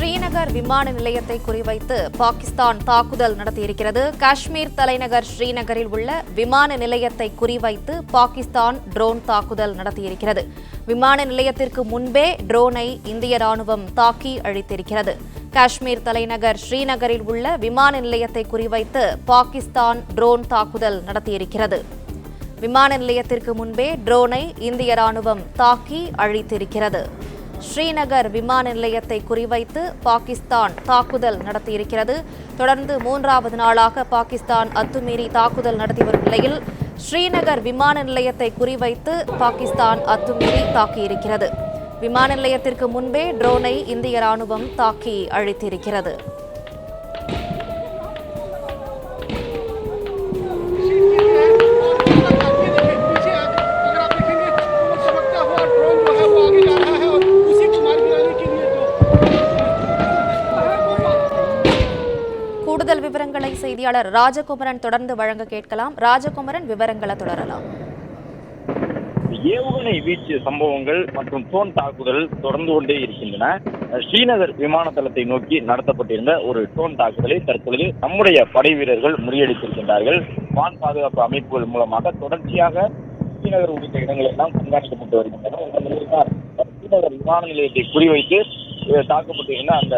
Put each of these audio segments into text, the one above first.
ஸ்ரீநகர் விமான நிலையத்தை குறிவைத்து பாகிஸ்தான் தாக்குதல் நடத்தியிருக்கிறது. காஷ்மீர் தலைநகர் ஸ்ரீநகரில் உள்ள விமான நிலையத்தை குறிவைத்து பாகிஸ்தான் ட்ரோன் தாக்குதல் நடத்தியிருக்கிறது. விமான நிலையத்திற்கு முன்பே ட்ரோனை இந்திய ராணுவம் தாக்கி அழித்திருக்கிறது. காஷ்மீர் தலைநகர் ஸ்ரீநகரில் உள்ள விமான நிலையத்தை குறிவைத்து பாகிஸ்தான் ட்ரோன் தாக்குதல் நடத்தியிருக்கிறது. விமான நிலையத்திற்கு முன்பே ட்ரோனை இந்திய ராணுவம் தாக்கி அழித்திருக்கிறது. ஸ்ரீநகர் விமான நிலையத்தை குறிவைத்து பாகிஸ்தான் தாக்குதல் நடத்தியிருக்கிறது. தொடர்ந்து மூன்றாவது நாளாக பாகிஸ்தான் அத்துமீறி தாக்குதல் நடத்தி வரும் நிலையில் ஸ்ரீநகர் விமான நிலையத்தை குறிவைத்து பாகிஸ்தான் அத்துமீறி தாக்கியிருக்கிறது. விமான நிலையத்திற்கு முன்பே ட்ரோனை இந்திய ராணுவம் தாக்கி அழித்திருக்கிறது. கூடுதல் விவரங்களை செய்தியாளர் ராஜகுமரன் தொடர்ந்து வழங்க கேட்கலாம். ராஜகுமரன், விவரங்களை தொடரலாம். ஏவுகணை வீச்சு சம்பவங்கள் மற்றும் ட்ரோன் தாக்குதல் தொடர்ந்து கொண்டே இருக்கின்றன. ஸ்ரீநகர் விமான தளத்தை நோக்கி நடத்தப்பட்டிருந்த ஒரு ட்ரோன் தாக்குதலை தற்பொழுது நம்முடைய படை வீரர்கள் முறியடித்திருக்கின்றார்கள். வான் பாதுகாப்பு அமைப்புகள் மூலமாக தொடர்ச்சியாக ஸ்ரீநகர் உள்ளிட்ட இடங்கள் எல்லாம் கண்காணிக்கப்பட்டு வருகின்றன. இந்த நிலையில்தான் ஸ்ரீநகர் விமான நிலையத்தை குறிவைத்து தாக்கப்பட்டிருந்த அந்த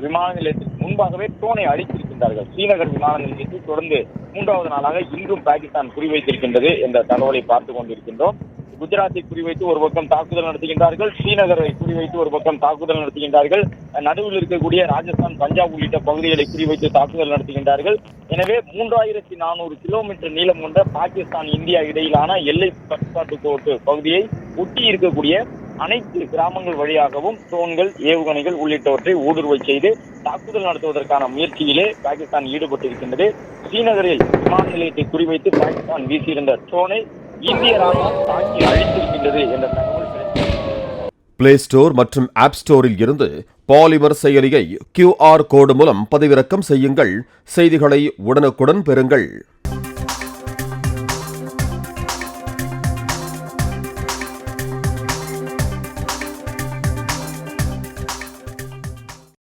விமான நிலையத்திற்கு முன்பாகவே ட்ரோனை அழித்திருக்கின்றார்கள். ஸ்ரீநகர் விமான நிலையத்தில் தொடர்ந்து மூன்றாவது நாளாக இன்றும் பாகிஸ்தான் குறிவைத்திருக்கின்றது என்ற தகவலை பார்த்துக் கொண்டிருக்கின்றோம். குஜராத்தை குறிவைத்து ஒரு பக்கம் தாக்குதல் நடத்துகின்றார்கள், ஸ்ரீநகரை குறிவைத்து ஒரு பக்கம் தாக்குதல் நடத்துகின்றார்கள், நடுவில் இருக்கக்கூடிய ராஜஸ்தான், பஞ்சாப் உள்ளிட்ட பகுதிகளை குறிவைத்து தாக்குதல் நடத்துகின்றார்கள். எனவே 3400 கிலோமீட்டர் நீளம் கொண்ட பாகிஸ்தான் இந்தியா இடையிலான எல்லை கட்டுப்பாட்டு கோட்டு பகுதியை ஒட்டி இருக்கக்கூடிய அனைத்து கிராமங்கள் வழியாகவும் ட்ரோன்கள், ஏவுகணைகள் உள்ளிட்டவற்றை ஊடுருவ செய்து தாக்குதல் நடத்துவதற்கான முயற்சியிலே பாகிஸ்தான் ஈடுபட்டிருக்கின்றது. ஸ்ரீநகரில் விமான நிலையத்தை குறிவைத்து பாகிஸ்தான் வீசியிருந்த ட்ரோனை இந்திய ராணுவம் தாக்கி அழித்திருக்கின்றது என்ற தகவல் கிடைத்தது. பிளே ஸ்டோர் மற்றும் ஆப் ஸ்டோரில் இருந்து பாலிமர் செயலியை QR கோடு மூலம் பதிவிறக்கம் செய்யுங்கள். செய்திகளை உடனுக்குடன் பெறுங்கள்.